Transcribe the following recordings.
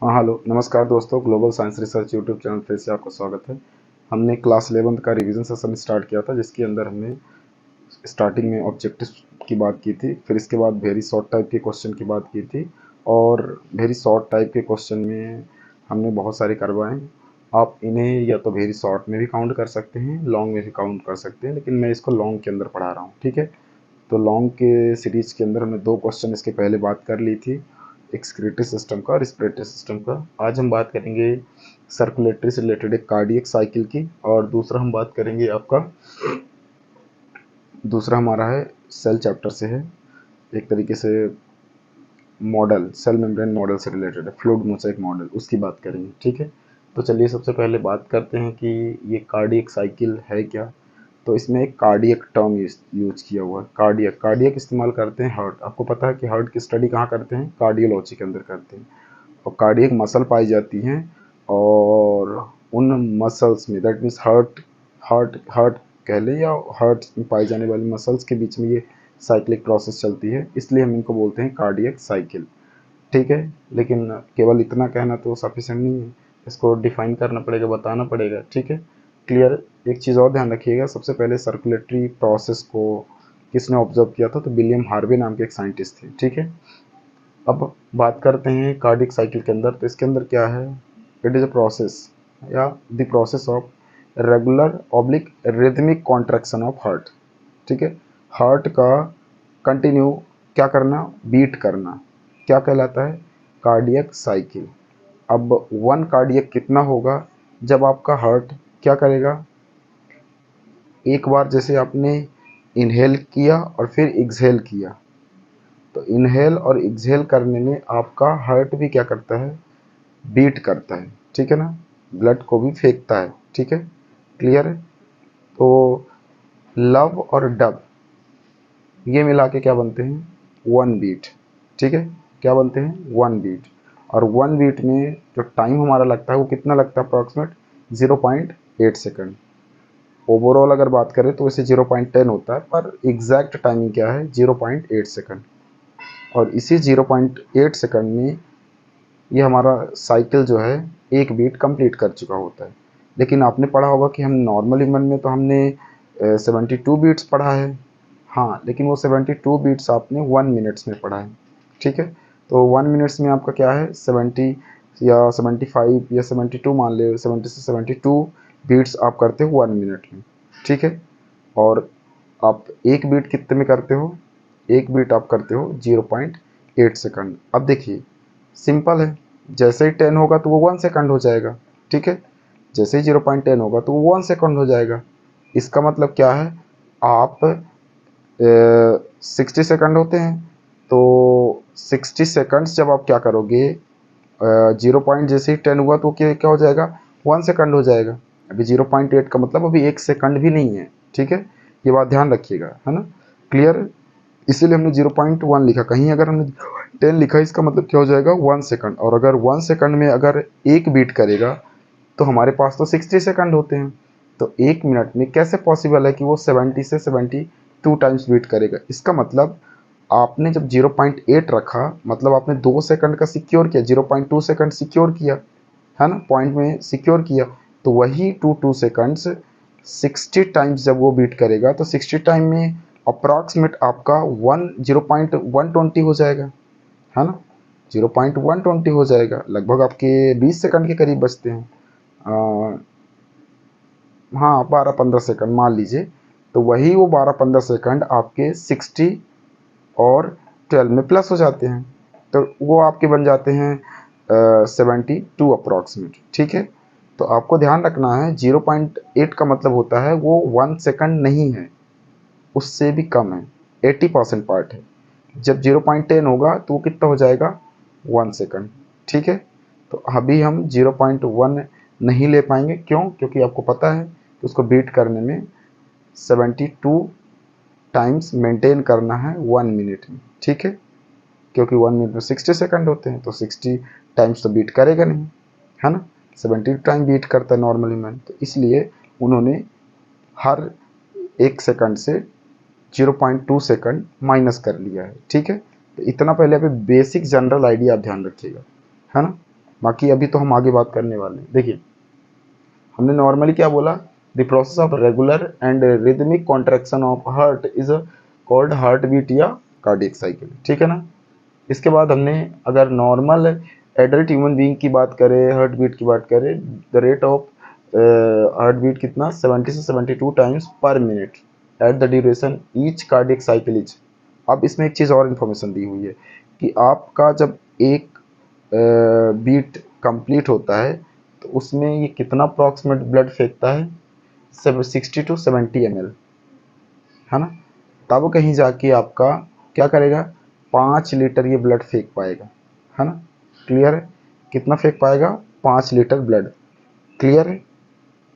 हाँ हेलो नमस्कार दोस्तों, global science research YouTube channel पे से आपका स्वागत है। हमने क्लास 11 का रिवीजन सेशन स्टार्ट किया था, जिसके अंदर हमने स्टार्टिंग में ऑब्जेक्टिव की बात की थी, फिर इसके बाद वेरी शॉर्ट टाइप के क्वेश्चन की बात की थी। और वेरी शॉर्ट टाइप के क्वेश्चन में हमने बहुत सारे करवाए। आप इन्हें या तो वेरी शॉर्ट में भी काउंट कर सकते हैं, लॉन्ग में भी काउंट कर सकते हैं, लेकिन मैं इसको लॉन्ग के अंदर पढ़ा रहा हूँ, ठीक है। तो लॉन्ग के सीरीज के अंदर हमने 2 क्वेश्चन इसके पहले बात कर ली थी, एक्सक्रीटरी सिस्टम का, रिस्पिरेटरी सिस्टम का। आज हम बात करेंगे सर्कुलेटरी से रिलेटेड एक कार्डियक साइकिल की, और दूसरा हम बात करेंगे आपका, दूसरा हमारा है सेल चैप्टर से है, एक तरीके से मॉडल, सेल मेम्ब्रेन मॉडल से रिलेटेड है, फ्लूइड मोज़ेक मॉडल, उसकी बात करेंगे, ठीक है। तो चलिए सबसे पहले बात करते हैं कि ये कार्डियक साइकिल है क्या। तो इसमें एक कार्डियक टर्म यूज किया हुआ है। कार्डियक कार्डियक इस्तेमाल करते हैं हार्ट। आपको पता है कि हार्ट की स्टडी कहाँ करते हैं? कार्डियोलॉजी के अंदर करते हैं। और कार्डियक मसल पाई जाती हैं, और उन मसल्स में, that means heart heart heart कह लें या हार्ट में पाई जाने वाली मसल्स के बीच में ये साइक्लिक प्रोसेस चलती है, इसलिए हम इनको बोलते हैं कार्डियक साइकिल, ठीक है। लेकिन केवल इतना कहना तो सफिशिएंट नहीं है, इसको डिफाइन करना पड़ेगा, बताना पड़ेगा, ठीक है। क्लियर। एक चीज़ और ध्यान रखिएगा, सबसे पहले सर्कुलेटरी प्रोसेस को किसने ऑब्जर्व किया था? तो विलियम हार्वे नाम के एक साइंटिस्ट थे, ठीक है। अब बात करते हैं कार्डियक साइकिल के अंदर। तो इसके अंदर क्या है? इट इज़ अ प्रोसेस या the process of regular oblique rhythmic contraction of heart, ठीक है। हार्ट का कंटिन्यू क्या करना? बीट करना, क्या कहलाता है? Cardiac cycle. अब वन कार्डियक कितना होगा? जब आपका हार्ट क्या करेगा? एक बार जैसे आपने इनहेल किया और फिर एक्सहेल किया, तो इनहेल और एक्सहेल करने में आपका हार्ट भी क्या करता है? बीट करता है, ठीक है ना। ब्लड को भी फेंकता है, ठीक है। क्लियर है। तो लव और डब ये मिला के क्या बनते हैं? वन बीट, ठीक है। क्या बनते हैं? One beat. और वन बीट में जो टाइम हमारा लगता है वो कितना लगता है? Approximate 0.8 second. ओवरऑल अगर बात करें तो वैसे 0.10 होता है, पर एग्जैक्ट टाइमिंग क्या है? 0.8 सेकंड। और इसी 0.8 सेकंड में ये हमारा साइकिल जो है एक बीट कंप्लीट कर चुका होता है। लेकिन आपने पढ़ा होगा कि हम नॉर्मल ह्यूमन में तो हमने 72 बीट्स पढ़ा है। हाँ, लेकिन वो 72 बीट्स आपने 1 मिनट्स में पढ़ा है, ठीक है। तो 1 मिनट्स में आपका क्या है? 70 या 75 या 72 मान ले, 70 से 72 बीट्स आप करते हो 1 मिनट में, ठीक है। और आप एक बीट कितने में करते हो? एक बीट आप करते हो 0.8 सेकंड। अब देखिए, सिंपल है, जैसे ही 10 होगा तो वो 1 सेकंड हो जाएगा, ठीक है। जैसे ही 0.10 होगा तो वो 1 सेकंड हो जाएगा। इसका मतलब क्या है? आप 60 सेकंड होते हैं, तो 60 सेकंड्स जब आप क्या करोगे, 0 पॉइंट जैसे ही 10 हुआ तो क्या क्या हो जाएगा? 1 सेकंड हो जाएगा। अभी 0.8 का मतलब अभी 1 सेकंड भी नहीं है, ठीक है। ये बात ध्यान रखिएगा, है ना। क्लियर। इसीलिए हमने 0.1 लिखा। कहीं अगर हमने 10 लिखा, इसका मतलब क्या हो जाएगा? 1 सेकंड। और अगर 1 सेकंड में अगर एक बीट करेगा तो हमारे पास तो 60 सेकंड होते हैं। तो 1 मिनट में कैसे पॉसिबल है कि वो 70 से 72 टाइम्स बीट करेगा? इसका मतलब आपने जब 0.8 रखा, मतलब आपने 2 सेकंड का सिक्योर किया, 0.2 सेकंड सिक्योर किया, है ना, पॉइंट में सिक्योर किया। तो वही 2 सेकंड्स 60 टाइम्स जब वो बीट करेगा तो 60 टाइम में अप्रॉक्सीमेट आपका 0.120 हो जाएगा, है ना। 0.120 हो जाएगा, लगभग आपके 20 सेकंड के करीब बचते हैं। हाँ, 12-15 सेकंड मान लीजिए। तो वही वो 12-15 सेकंड आपके 60 और 12 में प्लस हो जाते हैं, तो वो आपके बन जाते हैं 72 अप्रॉक्सीमेट, ठीक है। तो आपको ध्यान रखना है, 0.8 का मतलब होता है वो 1 सेकंड नहीं है, उससे भी कम है, 80% पार्ट है। जब 0.10 होगा तो वो कितना हो जाएगा? 1 सेकंड, ठीक है। तो अभी हम 0.1 नहीं ले पाएंगे, क्यों? क्योंकि आपको पता है कि उसको बीट करने में 72 टाइम्स मेंटेन करना है 1 मिनट में, ठीक है। क्योंकि 1 मिनट में 60 सेकंड होते हैं, तो 60 टाइम्स तो बीट करेगा नहीं, है ना। 70 टाइम बीट करता है नॉर्मली मैन, तो इसलिए उन्होंने हर 1 सेकंड से 0.2 सेकंड माइनस कर लिया है, ठीक है। तो इतना पहले अभी बेसिक जनरल आइडिया आप ध्यान रखिएगा, है ना। बाकी अभी तो हम आगे बात करने वाले हैं। देखिए हमने नॉर्मली क्या बोला, the process of regular and rhythmic contraction of heart is called heart beat या कार्डियक साइकिल, ठीक है ना। इसके बाद हमने अगर नॉर्मल एडल्ट ह्यूमन बीइंग की बात करें, हार्ट बीट की बात करें, the rate of heart beat कितना 70 से 72 times per minute at the duration each cardiac cycle is. अब इसमें एक चीज़ और इन्फॉर्मेशन दी हुई है कि आपका जब एक बीट कंप्लीट होता है तो उसमें ये कितना अप्रॉक्सीमेट ब्लड फेंकता है, 60 टू 70 ml, है ना। तब कहीं जाके आपका क्या करेगा, 5 लीटर ये ब्लड फेंक पाएगा, है ना। क्लियर है, कितना फेंक पाएगा, 5 लीटर ब्लड। क्लियर है,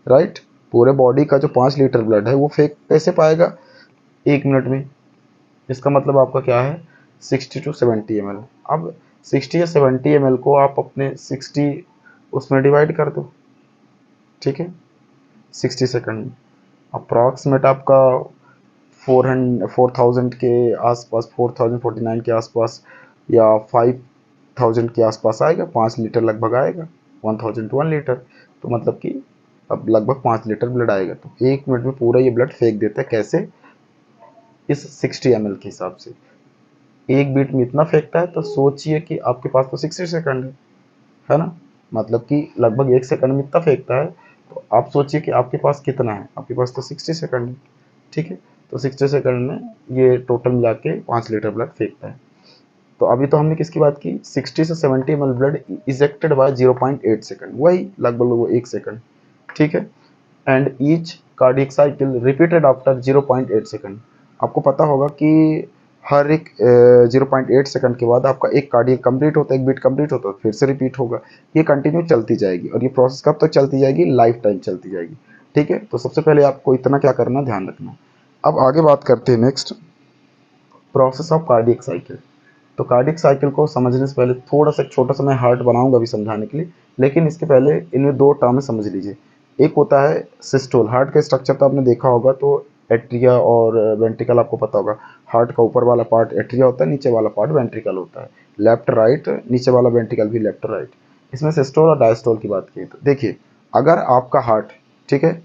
राइट। पूरे बॉडी का जो 5 लीटर ब्लड है वो फेंक कैसे पाएगा, 1 मिनट में। इसका मतलब आपका क्या है, 60 टू 70 ml। अब 60 या 70 ml को आप अपने 60 उसमें डिवाइड कर दो, ठीक है, 60 सेकंड में अप्रॉक्सीमेट आपका 4000 के आसपास, 4049 के आसपास या 5000 के आसपास आएगा, 5 लीटर लगभग आएगा, 1000 टू 1 लीटर। तो मतलब कि अब लगभग 5 लीटर ब्लड आएगा। तो 1 मिनट में पूरा ये ब्लड फेंक देता है, कैसे, इस 60 ml के हिसाब से। एक बीट में इतना फेंकता है, तो सोचिए कि आपके पास तो 60 सेकंड है ना, मतलब कि लगभग 1 सेकंड में इतना फेंकता है। तो आप सोचिए कि आपके पास कितना है, आपके पास तो 60 सेकंड है, ठीक है। तो 60 सेकंड में ये टोटल मिला के 5 लीटर ब्लड फेंकता है। तो अभी तो हमने किसकी बात की, 60 से 70 ml blood ejected by 0.8 second, वही लगभग वो 1 सेकंड, ठीक है। And each cardiac cycle repeated after 0.8 second. आपको पता होगा कि हर एक 0.8 सेकंड के बाद आपका एक कार्डियक कंप्लीट होता है, एक बीट कंप्लीट होता है, फिर से रिपीट होगा। ये कंटिन्यू चलती जाएगी, और ये प्रोसेस कब तक चलती जाएगी, लाइफ टाइम चलती जाएगी, ठीक है। तो सबसे पहले आपको इतना क्या करना, ध्यान रखना। अब आगे बात करते हैं next, process of cardiac cycle. तो कार्डियक साइकिल को समझने से पहले थोड़ा सा छोटा सा मैं हार्ट बनाऊंगा अभी समझाने के लिए, लेकिन इसके पहले इनमें दो टर्म समझ लीजिए। एक होता है सिस्टोल, हार्ट का स्ट्रक्चर तो आपने देखा होगा, तो एट्रिया और वेंट्रिकल आपको पता होगा। हार्ट का ऊपर वाला पार्ट एट्रिया होता है, नीचे वाला पार्ट वेंट्रिकल होता है, लेफ्ट राइट, नीचे वाला वेंट्रिकल भी लेफ्ट राइट। इसमें सिस्टोल और डायस्टोल की बात की तो देखिए, अगर आपका हार्ट, ठीक है,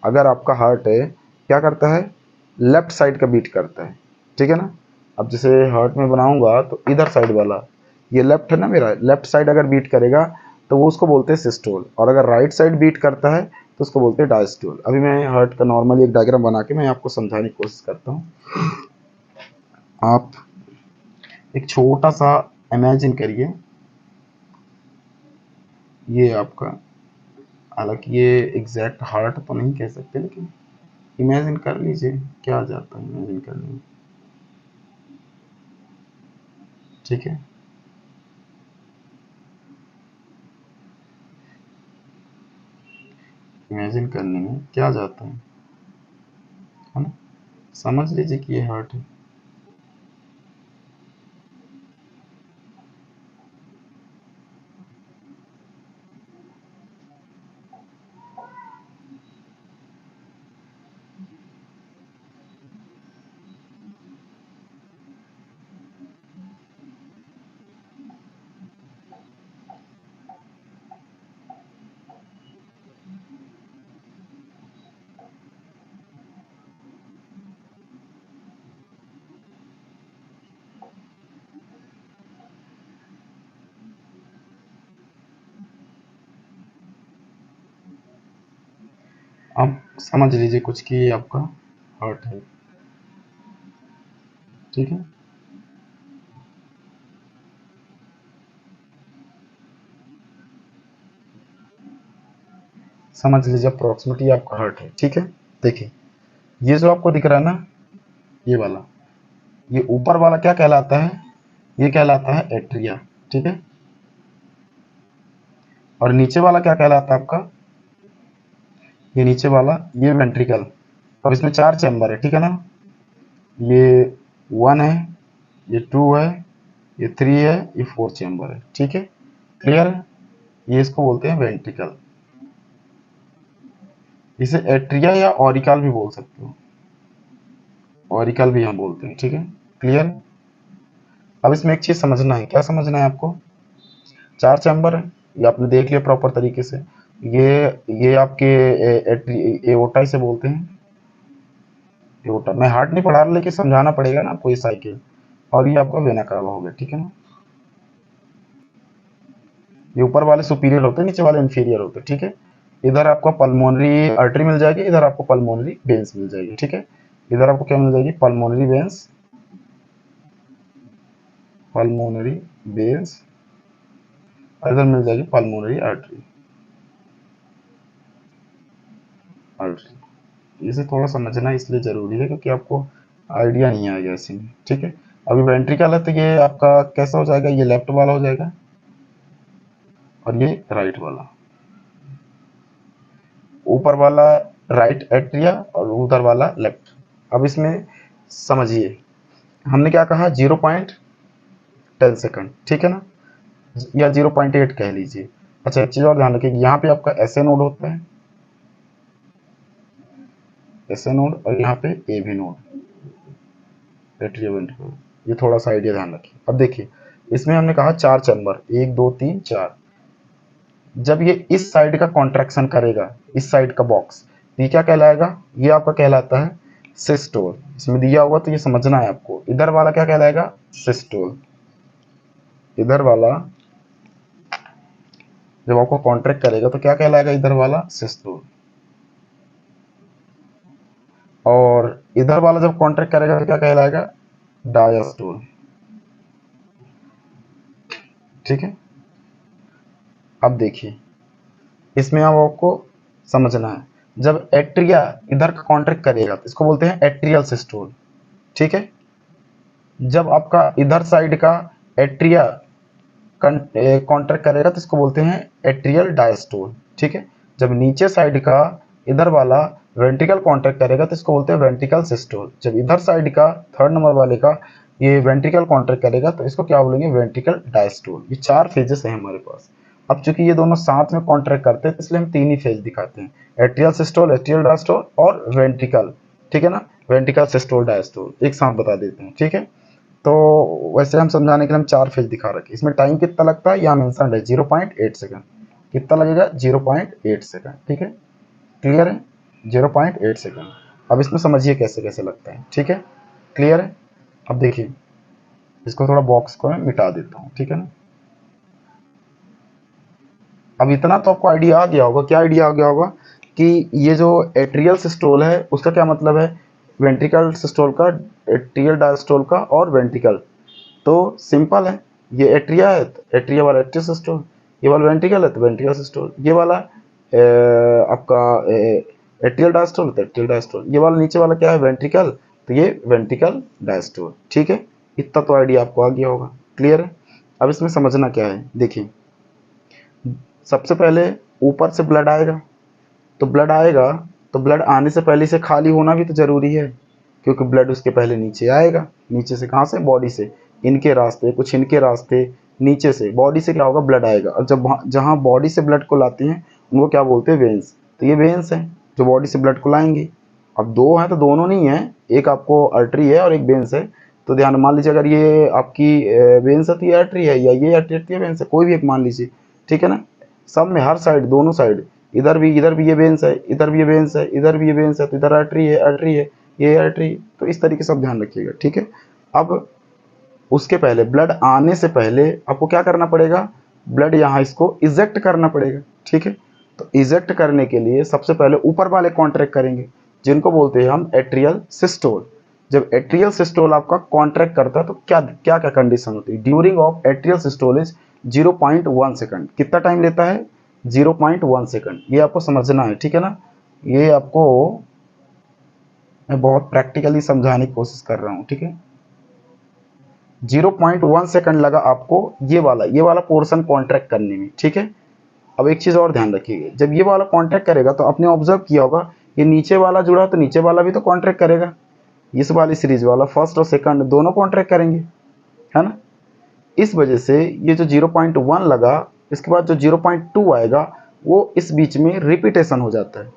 अगर आपका हार्ट है क्या करता है, लेफ्ट साइड का बीट करता है, ठीक है ना। अब जैसे हार्ट में बनाऊंगा तो इधर साइड वाला, ये लेफ्ट है ना मेरा, लेफ्ट साइड अगर बीट करेगा तो वो उसको बोलते हैं सिस्टोल, और अगर राइट साइड बीट करता है तो उसको बोलते हैं डायस्टोल। अभी मैं हार्ट का नॉर्मली एक डायग्राम बना के मैं आपको समझाने की कोशिश करता हूँ। आप एक छोटा सा इमेजिन करिए, ये आपका, हालांकि ये एग्जैक्ट हार्ट तो नहीं कह सकते, लेकिन इमेजिन कर लीजिए क्या जाता है इमेजिन करने में, ठीक है। इमेजिन करने में क्या जाता है ना, समझ लीजिए कि ये हार्ट है। आप समझ लीजिए कुछ कि ये आपका हार्ट है, ठीक है। समझ लीजिए अप्रोक्सीमेटली आपका हार्ट है, ठीक है। देखिए ये जो आपको दिख रहा है ना, ये वाला, ये ऊपर वाला क्या कहलाता है, ये कहलाता है एट्रिया, ठीक है। और नीचे वाला क्या कहलाता है आपका, ये नीचे वाला, ये वेंट्रिकल। अब इसमें 4 चैम्बर है, ठीक है ना। ये 1 है, ये 2 है, ये 3 है, ये 4 चैम्बर है, ठीक है। क्लियर है, ये इसको बोलते हैं वेंट्रिकल। इसे एट्रिया या ऑरिकल भी बोल सकते हो, ऑरिकल भी हम बोलते हैं, ठीक है। क्लियर है। अब इसमें एक चीज समझना है, क्या समझना है आपको, 4 चैम्बर है, ये आपने देख लिया प्रॉपर तरीके से। ये आपके एओर्टा से बोलते हैं, एओर्टा। मैं हार्ट नहीं पढ़ा रहा, लेकिन समझाना पड़ेगा ना आपको ये साइकिल। और ये आपका वेना कावा हो गया, ठीक है ना। ये ऊपर वाले सुपीरियर होते हैं, नीचे वाले इंफीरियर होते हैं, ठीक है। इधर आपको पल्मोनरी आर्टरी मिल जाएगी, इधर आपको पल्मोनरी वेन्स मिल जाएगी, ठीक है। इधर आपको क्या मिल जाएगी, पल्मोनरी वेन्स, पल्मोनरी वेन्स, और इधर मिल जाएगी पल्मोनरी आर्टरी, आर्टरी। इसे थोड़ा समझना इसलिए जरूरी है क्योंकि आपको आइडिया नहीं आएगा ऐसे में, ठीक है। अभी वेंट्रिकल है तो ये आपका कैसा हो जाएगा, ये लेफ्ट वाला हो जाएगा और ये राइट वाला। ऊपर वाला राइट एट्रिया और उधर वाला लेफ्ट। अब इसमें समझिए, हमने क्या कहा, 0.10 सेकंड, ठीक है ना, या 0.8 कह लीजिए। अच्छा, एक चीज और ध्यान रखिए, यहाँ पे आपका एसए नोड होता है, एसए नोड, और यहाँ पे ए भी नोड, एट्रिया वेंट्रिकल। ये थोड़ा सा आइडिया ध्यान रखिए। अब देखिए, इसमें हमने कहा 4 चैम्बर, 1 2 3 4। जब ये इस साइड का कॉन्ट्रैक्शन करेगा, इस साइड का बॉक्स, ये क्या कहलाएगा, ये आपका कहलाता है सिस्टोल। इसमें दिया हुआ तो ये समझना है आपको। इधर वाला क्या कहलाएगा, सिस्टोल। इधर वाला जब आपको कॉन्ट्रैक्ट करेगा तो क्या कहलाएगा, इधर वाला सिस्टोल। और इधर वाला जब कॉन्ट्रैक्ट करेगा तो क्या कहलाएगा, डायस्टोल, ठीक है। अब देखिए, इसमें अब आपको समझना है, जब एट्रिया इधर का कॉन्ट्रैक्ट करेगा तो इसको बोलते हैं एट्रियल सिस्टोल, ठीक है। जब आपका इधर साइड का एट्रिया कॉन्ट्रैक्ट करेगा तो इसको बोलते हैं एट्रियल डायस्टोल, ठीक है। जब नीचे साइड का इधर वाला वेंट्रिकल कॉन्ट्रैक्ट करेगा तो इसको बोलते हैं वेंट्रिकल सिस्टोल। जब इधर साइड का थर्ड नंबर वाले का ये वेंट्रिकल कॉन्ट्रैक्ट करेगा तो इसको क्या बोलेंगे, वेंट्रिकल डायस्टोल। ये 4 फेजेस हैं हमारे पास। अब चूंकि ये दोनों साथ में कॉन्ट्रैक्ट करते हैं तो इसलिए हम 3 ही फेज दिखाते हैं, एट्रियल सिस्टोल, एट्रियल डायस्टोल और वेंट्रिकल, ठीक है ना। वेंट्रिकल सिस्टोल डायस्टोल एक साथ बता देते हैं, ठीक है। तो वैसे हम समझाने के लिए हम 4 फेज दिखा रखे। इसमें टाइम कितना लगता है, यहाँ मेंशन है 0.8 सेकंड। कितना लगेगा, 0.8 सेकंड, ठीक है। क्लियर है, 0.8 सेकंड। अब इसमें समझिए कैसे कैसे लगता है, ठीक है। क्लियर है। अब देखिए, इसको थोड़ा बॉक्स को मैं मिटा देता हूँ, ठीक है ना। अब इतना तो आपको आइडिया आ गया होगा। क्या आइडिया आ गया होगा कि ये जो एट्रियल सिस्टोल है उसका क्या मतलब है, वेंट्रिकल सिस्टोल का, एट्रियल डायस्टोल का और वेंट्रिकल। तो सिंपल है, ये एट्रिया है तो एट्रिया वाला एट्रियल सिस्टोल, ये वाला वेंट्रिकल है तो वेंट्रिकल सिस्टोल, ये वाला आपका एट्रियल डायस्टोल तो एट्रियल डायस्टोल, ये वाला नीचे वाला क्या है, वेंट्रिकल, तो ये वेंट्रिकल डायस्टोल, ठीक है। इतना तो आइडिया आपको आ गया होगा। क्लियर है। अब इसमें समझना क्या है, देखिए, सबसे पहले ऊपर से ब्लड आएगा, तो ब्लड आएगा तो ब्लड आने से पहले से खाली होना भी तो जरूरी है, क्योंकि ब्लड उसके पहले नीचे आएगा। नीचे से कहाँ से, बॉडी से, इनके रास्ते, कुछ इनके रास्ते, नीचे से बॉडी से क्या होगा, ब्लड आएगा। और जब जहाँ बॉडी से ब्लड को लाते हैं उनको क्या बोलते हैं, वेन्स। तो ये वेन्स हैं जो बॉडी से ब्लड को लाएंगे। अब 2 हैं तो दोनों नहीं है, एक आपको आर्टरी है और एक वेन्स है। तो ध्यान मान लीजिए, अगर ये आपकी वेन्स है तो ये आर्टरी है, या ये आर्टरी है, वेन्स है, कोई भी एक मान लीजिए, ठीक है ना। सब में हर साइड, दोनों साइड, इधर भी ये वेन्स है, इधर भी ये वेन्स है, इधर भी ये वेन्स है, तो इधर आर्टरी है, आर्टरी है, ये आर्टरी। तो इस तरीके से आप ध्यान रखिएगा, ठीक है। अब उसके पहले, ब्लड आने से पहले आपको क्या करना पड़ेगा, ब्लड यहाँ इसको इजेक्ट करना पड़ेगा, ठीक है। तो इजेक्ट करने के लिए सबसे पहले ऊपर वाले कॉन्ट्रैक्ट करेंगे, जिनको बोलते हैं हम एट्रियल सिस्टोल। जब एट्रियल सिस्टोल आपका कॉन्ट्रैक्ट करता है तो क्या क्या क्या कंडीशन होती है, ड्यूरिंग ऑफ एट्रियल सिस्टोलेज 0.1 सेकंड। कितना टाइम लेता है, 0.1 सेकंड। ये आपको समझना है, ठीक है ना। ये आपको मैं बहुत प्रैक्टिकली समझाने की कोशिश कर रहा हूँ, ठीक है। 0.1 सेकंड लगा आपको ये वाला पोर्शन कॉन्ट्रैक्ट करने में, ठीक है। अब एक चीज और ध्यान रखिएगा, जब ये वाला कॉन्ट्रैक्ट करेगा तो आपने ऑब्जर्व किया होगा, ये नीचे वाला जुड़ा तो नीचे वाला भी तो कॉन्ट्रैक्ट करेगा। इस वाली सीरीज वाला फर्स्ट और सेकंड दोनों कॉन्ट्रैक्ट करेंगे, है ना। इस वजह से ये जो 0.1 लगा, इसके बाद जो 0.2 आएगा वो इस बीच में रिपीटेशन हो जाता है,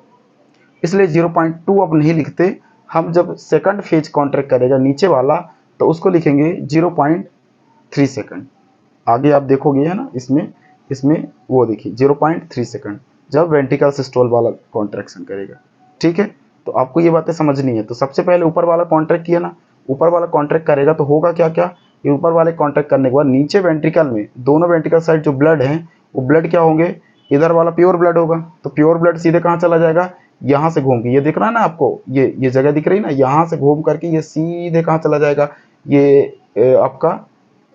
इसलिए 0.2 अब नहीं लिखते हम। जब सेकंड फेज कॉन्ट्रैक्ट करेगा नीचे वाला तो उसको लिखेंगे 0.3 सेकंड। आगे आप देखोगे, है ना, इसमें इसमें वो देखिए 0.3 सेकंड जब वेंट्रिकल सिस्टोल वाला कॉन्ट्रैक्शन करेगा। ठीक है, तो आपको ये बातें समझनी है। तो सबसे पहले ऊपर वाला कॉन्ट्रैक्ट किया ना, ऊपर वाला कॉन्ट्रैक्ट करेगा तो होगा क्या क्या, ये ऊपर वाले कॉन्ट्रैक्ट करने के बाद नीचे वेंट्रिकल में दोनों वेंट्रिकल साइड जो ब्लड है वो ब्लड क्या होंगे, इधर वाला प्योर ब्लड होगा, तो प्योर ब्लड सीधे कहाँ चला जाएगा, यहाँ से घूम के, ये दिख रहा है ना आपको, ये जगह दिख रही है ना, यहाँ से घूम करके ये सीधे कहाँ चला जाएगा, ये आपका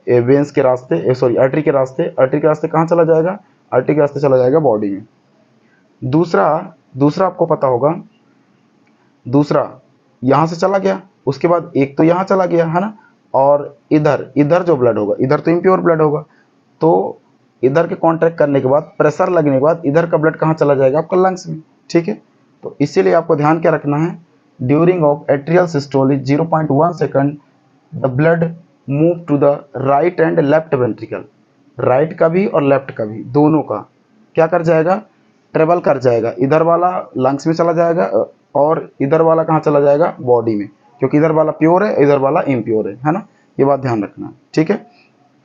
वेंस के रास्ते, सॉरी आर्टरी के रास्ते, आर्टरी के रास्ते कहाँ चला जाएगा, आर्टरी के रास्ते चला जाएगा बॉडी में। दूसरा दूसरा आपको पता होगा, दूसरा यहाँ से चला गया, उसके बाद एक तो यहाँ चला गया है ना, और इधर इधर जो ब्लड होगा, इधर तो इम्प्योर ब्लड होगा, तो इधर के कॉन्ट्रैक्ट करने के बाद प्रेशर लगने के बाद इधर का ब्लड कहाँ चला जाएगा, आपका लंग्स में। ठीक है, तो इसीलिए आपको ध्यान क्या रखना है, during of atrial systolic 0.1 second the blood move to the right and left ventricle, right का भी और लेफ्ट का भी, दोनों का क्या कर जाएगा, ट्रेवल कर जाएगा, इधर वाला लंग्स में चला जाएगा और इधर वाला कहाँ चला जाएगा, बॉडी में, क्योंकि इधर वाला प्योर है, इधर वाला इम्प्योर है ना, ये बात ध्यान रखना। ठीक है,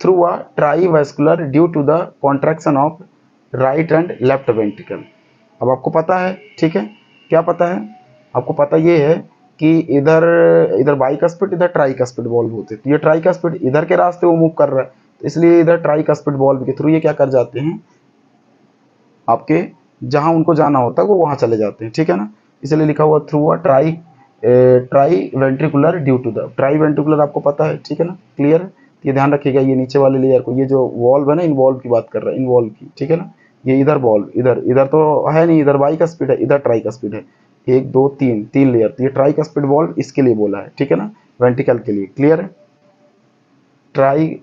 through a trivascular due to the contraction of right and left ventricle. अब आपको पता है, ठीक है, क्या पता है आपको, पता ये है कि इधर इधर बाइकस्पिड, इधर ट्राइकस्पिड वॉल्व होते हैं, तो ये ट्राइकस्पिड इधर के रास्ते वो मूव कर रहा है, तो इसलिए इधर ट्राइकस्पिड वॉल्व के थ्रू ये क्या कर जाते हैं, आपके जहां उनको जाना होता है वो वहां चले जाते हैं। ठीक है ना, इसलिए लिखा हुआ through a tri ventricular due to the, tri ventricular आपको पता है। ठीक है ना, क्लियर, ये ध्यान रखिएगा, ये नीचे वाले लेयर को, ये जो वॉल्व है ना, इन्वॉल्व की बात कर रहा है, इन्वॉल्व की। ठीक है ना, ये इधर वॉल्व, इधर इधर तो है नहीं, इधर बाई का स्पीड है, इधर ट्राई का स्पीड है, 1 2 3 3 लेयर, तो ये ट्राई का स्पीड वॉल्व इसके लिए बोला है। ठीक है ना, वेंट्रिकल के लिए, क्लियर है, tri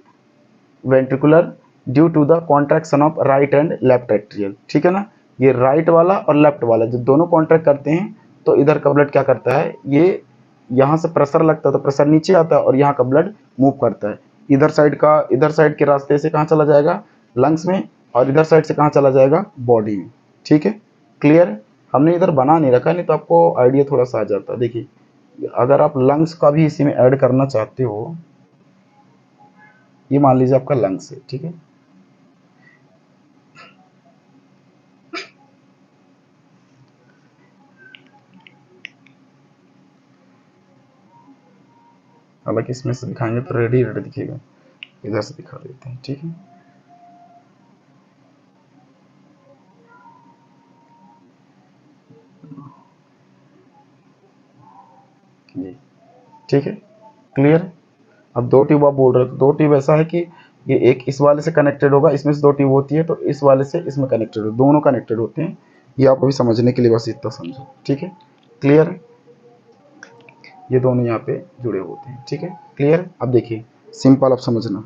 ventricular due to the contraction of right and left atrial. ठीक है ना, ये राइट वाला और लेफ्ट वाला जब दोनों कॉन्ट्रैक्ट करते हैं तो इधर का ब्लड क्या करता है, ये यहाँ से प्रेशर लगता है तो प्रेशर नीचे आता है और यहाँ का ब्लड मूव करता है, इधर साइड का, इधर साइड के रास्ते से कहाँ चला जाएगा, लंग्स में, और इधर साइड से कहाँ चला जाएगा, बॉडी में। ठीक है, क्लियर, हमने इधर बना नहीं रखा, नहीं तो आपको आइडिया थोड़ा सा आ जाता। देखिए अगर आप लंग्स का भी इसी में ऐड करना चाहते हो, ये मान लीजिए आपका लंग्स है। ठीक है, हालांकि इसमें से दिखाएंगे तो रेड ही रेड दिखेगा, इधर से दिखा देते हैं। ठीक है, ये ठीक है, क्लियर। अब 2 ट्यूब आप बोल रहे हो, तो 2 ट्यूब ऐसा है कि ये एक इस वाले से कनेक्टेड होगा, इसमें से 2 ट्यूब होती है, तो इस वाले से इसमें कनेक्टेड हो, दोनों कनेक्टेड होते हैं। ये आप अभी समझने के लिए बस इतना समझो। ठीक है, क्लियर, ये दोनों यहाँ पे जुड़े होते हैं। ठीक है, क्लियर। अब देखिए सिंपल, आप समझना,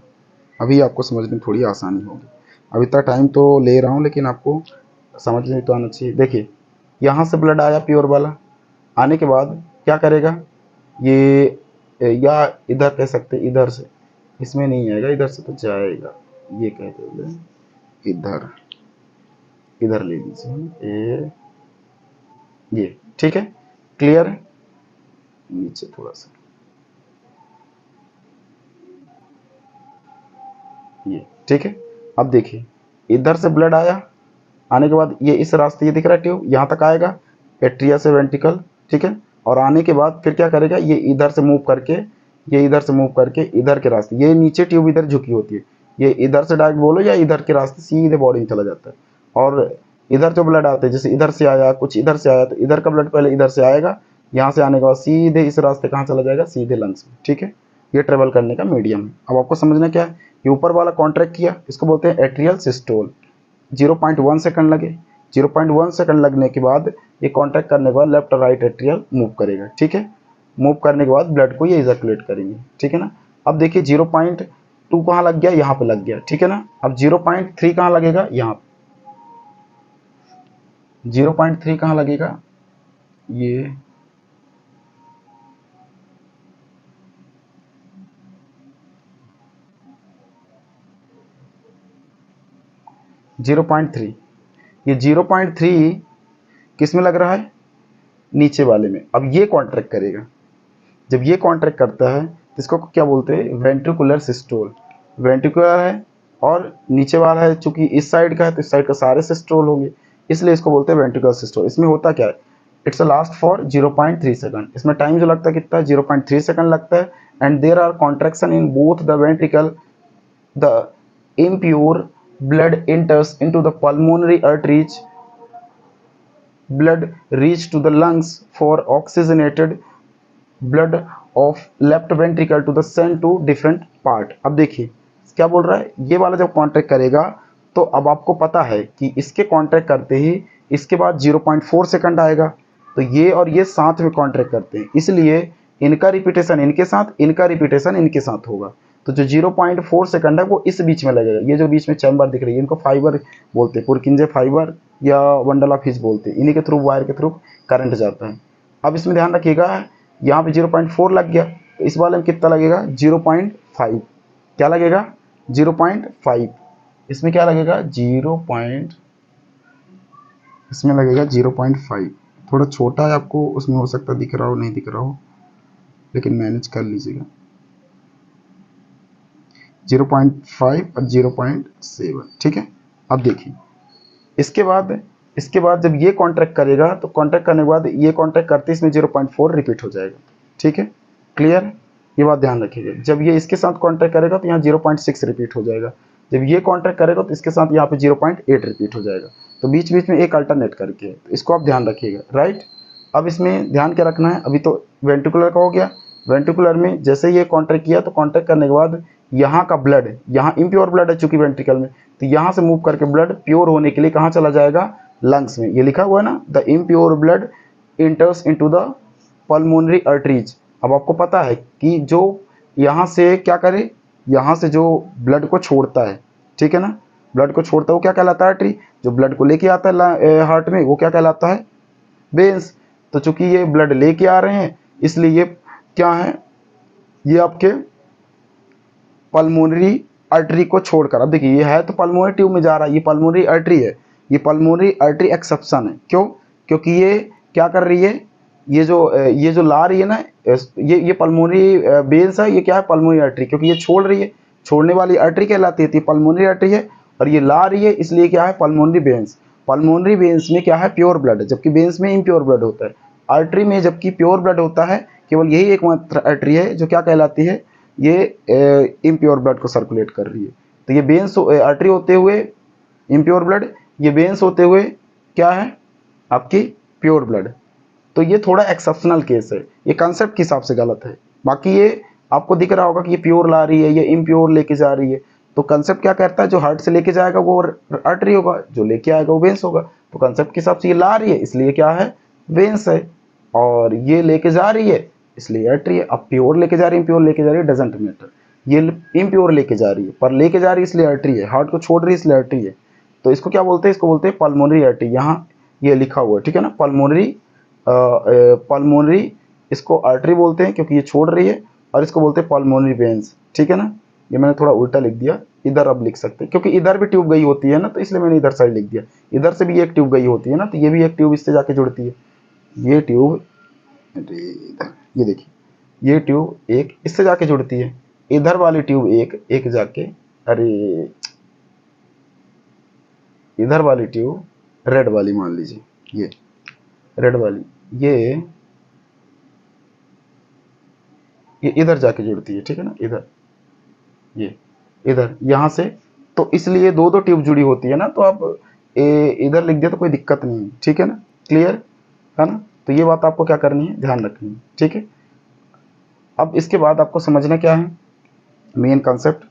अभी आपको समझने में थोड़ी आसानी होगी। अब इतना टाइम तो ले रहा हूँ लेकिन आपको समझने तो आना चाहिए। देखिए यहाँ से ब्लड आया प्योर वाला, आने के बाद क्या करेगा, ये या इधर कह सकते, इधर से, इसमें नहीं आएगा, इधर से तो जाएगा, ये कह दो इधर, इधर ले लीजिए ये। ठीक है, क्लियर है, नीचे थोड़ा सा ये। ठीक है, अब देखिए इधर से ब्लड आया, आने के बाद ये इस रास्ते, ये दिख रहा है ट्यूब, यहाँ तक आएगा एट्रिया से वेंट्रिकल। ठीक है, और आने के बाद फिर क्या करेगा, ये इधर से मूव करके, ये इधर से मूव करके इधर के रास्ते, ये नीचे ट्यूब इधर झुकी होती है, ये इधर से डायरेक्ट बोलो या इधर के रास्ते सीधे बॉडी में चला जाता है। और इधर जो ब्लड आते हैं, जैसे इधर से आया, कुछ इधर से आया, तो इधर का ब्लड पहले इधर से आएगा, यहाँ से आने के बाद सीधे इस रास्ते कहाँ चला जाएगा, सीधे लंग्स में। ठीक है, ये ट्रेवल करने का मीडियम है। अब आपको समझना क्या है, ये ऊपर वाला कॉन्ट्रैक्ट किया, इसको बोलते हैं एट्रियल सिस्टोल, 0.1 सेकंड लगे, 0.1 सेकंड लगने के बाद ये कॉन्ट्रैक्ट करने के बाद लेफ्ट और राइट एट्रियल मूव करेगा। ठीक है, मूव करने के बाद ब्लड को ये इजैकुलेट करेंगे। ठीक है ना, अब देखिए 0.2 कहाँ लग गया, यहाँ पे लग गया। ठीक है ना, अब 0.3 कहाँ लगेगा, यहाँ पे 0.3 कहाँ लगेगा, ये 0.3, ये 0.3 किस में लग रहा है, नीचे वाले में। अब ये कॉन्ट्रैक्ट करेगा, जब ये कॉन्ट्रैक्ट करता है तो इसको क्या बोलते हैं, वेंट्रिकुलर सिस्टोल। वेंट्रिकुलर है और नीचे वाला है चूंकि इस साइड का है तो इस साइड का सारे सिस्टोल होंगे, इसलिए इसको बोलते हैं वेंट्रिकुलर सिस्टोल। इसमें होता क्या है, it's a last for 0.3 second. इसमें टाइम जो लगता है कितना है, 0.3 सेकंड लगता है। And there are contraction in both the ventricle, the impure blood enters into the pulmonary arteries, blood reach to the lungs for oxygenated blood of left ventricle to the send to different part। अब देखिए क्या बोल रहा है, ये वाला जब contract करेगा तो अब आपको पता है कि इसके कॉन्ट्रैक्ट करते ही इसके बाद 0.4 सेकंड आएगा, तो ये और ये साथ में कॉन्ट्रैक्ट करते हैं, इसलिए इनका रिपीटेशन इनके साथ, इनका रिपीटेशन इनके साथ होगा। तो जो 0.4 सेकंड है वो इस बीच में लगेगा। ये जो बीच में चैम्बर दिख रही है इनको फाइबर बोलते हैं, पुरकिंजे फाइबर या बंडल ऑफ हिज बोलते हैं, इन्हीं के थ्रू, वायर के थ्रू करंट जाता है। अब इसमें ध्यान रखिएगा, यहाँ पे 0.4 लग गया, तो इस वाले में कितना लगेगा, 0.5। क्या लगेगा, 0.5। इसमें क्या लगेगा, इसमें लगेगा 0.5। थोड़ा छोटा है, आपको उसमें हो सकता दिख रहा हो, नहीं दिख रहा हो, लेकिन मैनेज कर लीजिएगा। 0.5 और 0.7, ठीक है। अब देखिए इसके बाद जब ये कॉन्ट्रैक्ट करेगा तो कॉन्ट्रैक्ट करने के बाद ये कॉन्ट्रैक्ट करते इसमें 0.4 रिपीट हो जाएगा, ठीक है, क्लियर। ये बात ध्यान रखिएगा। जब ये इसके साथ कॉन्ट्रैक्ट करेगा तो यहाँ 0.6 रिपीट हो जाएगा, जब ये कॉन्ट्रैक्ट करेगा तो इसके साथ यहाँ पे 0.8 रिपीट हो जाएगा। तो बीच बीच में एक अल्टरनेट करके, तो इसको आप ध्यान रखिएगा, राइट। अब इसमें ध्यान क्या रखना है, अभी तो वेंट्रिकुलर का हो गया। वेंट्रिकुलर में जैसे ये कॉन्ट्रैक्ट किया तो कॉन्ट्रैक्ट करने के बाद यहाँ का ब्लड, यहाँ इम्प्योर ब्लड है चूंकि वेंट्रिकल में, तो यहाँ से मूव करके ब्लड प्योर होने के लिए कहाँ चला जाएगा, लंग्स में। ये लिखा हुआ है ना, the impure blood इंटर्स into the pulmonary arteries. अब आपको पता है कि जो यहाँ से क्या करे, यहाँ से जो ब्लड को छोड़ता है, ठीक है ना, ब्लड को छोड़ता है वो क्या कहलाता है, आर्टरी। जो ब्लड को लेके आता है हार्ट में वो क्या कहलाता है, वेन्स। तो चूंकि ये ब्लड लेके आ रहे हैं इसलिए ये क्या है, ये आपके पल्मोनरी आर्टरी को छोड़कर, अब देखिए ये है तो पल्मोनरी ट्यूब में जा रहा है, ये पल्मोनरी आर्टरी है, ये पल्मोनरी आर्टरी एक्सेप्शन है। क्यों, क्योंकि ये क्या कर रही है, ये जो ला रही है ना, ये पल्मोनरी वेन्स है, ये क्या है, पल्मोनरी आर्टरी, क्योंकि ये छोड़ रही है, छोड़ने वाली आर्टरी कहलाती है, पल्मोनरी आर्टरी है, और ये ला रही है इसलिए क्या है, पल्मोनरी वेन्स। पल्मोनरी वेन्स में क्या है, प्योर ब्लड है, जबकि वेन्स में इम्प्योर ब्लड होता है। आर्टरी में जबकि प्योर ब्लड होता है, केवल यही एकमात्र आर्टरी है जो क्या कहलाती है, ये इम्प्योर ब्लड को सर्कुलेट कर रही है। तो ये वेन्स आर्टरी होते हुए इम्प्योर ब्लड, ये वेन्स होते हुए क्या है, आपकी प्योर ब्लड। तो ये थोड़ा एक्सेप्शनल केस है, ये कंसेप्ट के हिसाब से गलत है। बाकी ये आपको दिख रहा होगा कि ये प्योर ला रही है, ये इम्प्योर लेके जा रही है। तो कंसेप्ट क्या कहता है, जो हार्ट से लेके जाएगा वो आर्टरी होगा, जो लेके आएगा वो वेन्स होगा। तो कंसेप्ट के हिसाब से ये ला रही है इसलिए क्या है, वेन्स है, और ये लेके जा रही है इसलिए आर्टरी है। अब प्योर लेके जा रही है, इम्प्योर लेके जा रही है, डजंट मैटर। ये इम्प्योर लेके जा रही है, पर लेके जा रही है इसलिए आर्टरी है, हार्ट को छोड़ रही है इसलिए आर्टरी है। तो इसको क्या बोलते हैं, इसको बोलते हैं पल्मोनरी आर्टरी। यहाँ ये लिखा हुआ है, ठीक है ना, पल्मोनरी इसको आर्टरी बोलते हैं क्योंकि ये छोड़ रही है, और इसको बोलते हैं पल्मोनरी वेन्स, ठीक है ना। ये मैंने थोड़ा उल्टा लिख दिया, इधर अब लिख सकते हैं क्योंकि इधर भी ट्यूब गई होती है ना, तो इसलिए मैंने इधर साइड लिख दिया। इधर से भी एक ट्यूब गई होती है ना, तो ये भी एक ट्यूब इससे जाके जुड़ती है। ये ट्यूब, ये देखिए, ये ट्यूब एक इससे जाके जुड़ती है, इधर वाली ट्यूब एक जाके, अरे इधर वाली ट्यूब रेड वाली मान लीजिए, ये रेड वाली, ये इधर जाके जुड़ती है, ठीक है ना, इधर, ये इधर यहाँ से। तो इसलिए दो ट्यूब जुड़ी होती है ना, तो आप इधर लिख दिया तो कोई दिक्कत नहीं है, ठीक है ना, क्लियर है ना। तो ये बात आपको क्या करनी है, ध्यान रखनी है, ठीक है। अब इसके बाद आपको समझना क्या है, मेन कंसेप्ट,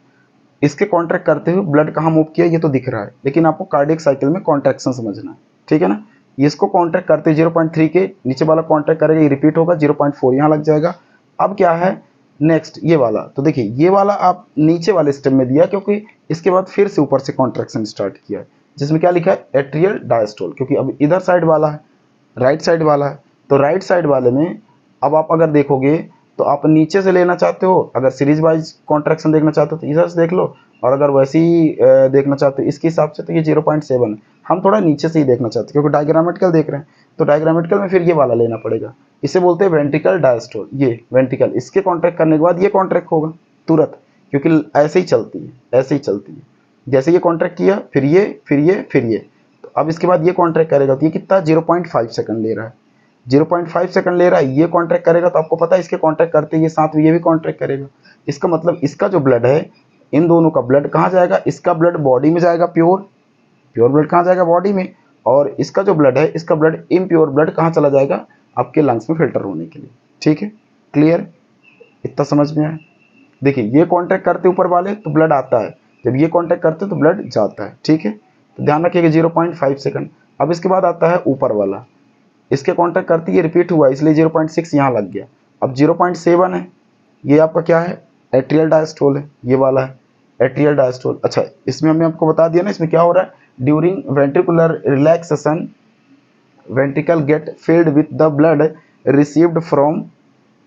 इसके कॉन्ट्रैक्ट करते हुए ब्लड कहाँ मूव किया ये तो दिख रहा है, लेकिन आपको कार्डियक साइकिल में कॉन्ट्रैक्शन समझना है, ठीक है ना। इसको कॉन्ट्रैक्ट करते 0.3 के नीचे वाला कॉन्ट्रैक्ट करेगा, ये रिपीट होगा, 0.4 यहाँ लग जाएगा। अब क्या है नेक्स्ट, ये वाला, तो देखिए ये वाला आप नीचे वाले स्टेप में दिया क्योंकि इसके बाद फिर से ऊपर से कॉन्ट्रैक्शन स्टार्ट किया है, जिसमें क्या लिखा है, एट्रियल डायस्टोल, क्योंकि अब इधर साइड वाला है, राइट साइड वाला है। तो राइट साइड वाले में अब आप अगर देखोगे तो आप नीचे से लेना चाहते हो, अगर सीरीज वाइज कॉन्ट्रैक्शन देखना चाहते हो तो इधर से देख लो, और अगर वैसे ही देखना चाहते हो इसके हिसाब से तो ये 0.7 है। हम थोड़ा नीचे से ही देखना चाहते हैं क्योंकि डायग्रामेटिकल देख रहे हैं, तो डायग्रामेटिकल में फिर ये वाला लेना पड़ेगा। इसे बोलते हैं वेंट्रिकल डायस्टोल। ये वेंट्रिकल, इसके कॉन्ट्रैक्ट करने के बाद ये कॉन्ट्रैक्ट होगा तुरंत, क्योंकि ऐसे ही चलती है, ऐसे ही चलती है। जैसे ये कॉन्ट्रैक्ट किया, फिर ये, फिर ये, फिर ये, तो अब इसके बाद ये कॉन्ट्रैक्ट करेगा तो ये कितना 0.5 सेकंड ले रहा है, 0.5 सेकंड ले रहा है। ये कॉन्ट्रैक्ट करेगा तो आपको पता है इसके कॉन्ट्रैक्ट करते ये साथ में ये भी कॉन्ट्रैक्ट करेगा। इसका मतलब इसका जो ब्लड है, इन दोनों का ब्लड कहाँ जाएगा, इसका ब्लड बॉडी में जाएगा, प्योर प्योर ब्लड कहाँ जाएगा, बॉडी में। और इसका जो ब्लड है, इसका ब्लड इम्प्योर ब्लड कहाँ चला जाएगा, आपके लंग्स में फिल्टर होने के लिए। ठीक है, क्लियर, इतना समझ में आया। देखिए ये कॉन्ट्रैक्ट करते ऊपर वाले तो ब्लड आता है, जब ये कॉन्ट्रैक्ट करते तो ब्लड जाता है। ठीक है, तो ध्यान रखिएगा 0.5 सेकंड। अब इसके बाद आता है ऊपर वाला, इसके कॉन्ट्रैक्ट करते ये रिपीट हुआ इसलिए 0.6 यहाँ लग गया। अब 0.7 है, ये आपका क्या है, एट्रियल डायस्टोल है, ये वाला है एट्रियल डायस्टोल। अच्छा, इसमें हमने आपको बता दिया ना, इसमें क्या हो रहा है, during ventricular relaxation ventricle get filled with the blood received from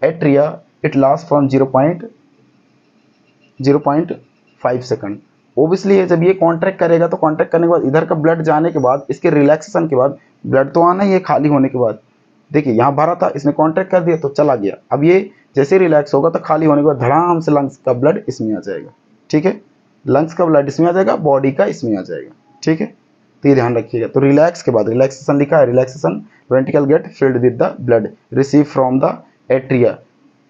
atria, it lasts from 0.5 second. Obviously जब ये कॉन्ट्रैक्ट करेगा तो कॉन्ट्रैक्ट करने के बाद इधर का ब्लड जाने के बाद, इसके रिलैक्सेशन के बाद ब्लड तो आना ही है खाली होने के बाद। देखिए यहाँ भरा था, इसने कॉन्ट्रैक्ट कर दिया तो चला गया। अब ये जैसे रिलैक्स होगा तो खाली होने के बाद धड़ाम से लंग्स का ब्लड इसमें आ जाएगा। ठीक है, लंग्स का ब्लड इसमें आ जाएगा, बॉडी का इसमें आ जाएगा। ठीक है, तो ये ध्यान रखिएगा। तो रिलैक्स के बाद रिलैक्सेशन लिखा है, relaxation ventricle get filled with the blood receive from the atria,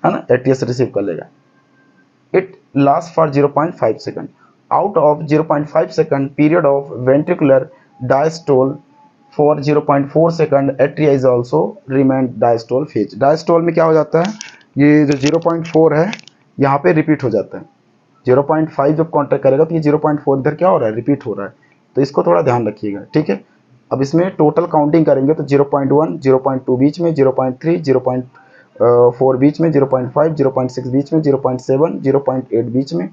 है ना, एट्रिया से रिसीव कर लेगा। It lasts for 0.5 second. Out of 0.5 second period of ventricular diastole for 0.4 second atria is also remain diastole phase. Diastole में क्या हो जाता है, ये जो 0.4 है यहाँ पे रिपीट हो जाता है। 0.5 जब कॉन्ट्रैक्ट करेगा तो ये 0.4 इधर क्या हो रहा है, रिपीट हो रहा है। तो इसको थोड़ा ध्यान रखिएगा। ठीक है, अब इसमें टोटल काउंटिंग करेंगे तो 0.1, 0.2 बीच में, 0.3, 0.4 बीच में, 0.5, 0.6 बीच में, 0.7, 0.8 बीच में,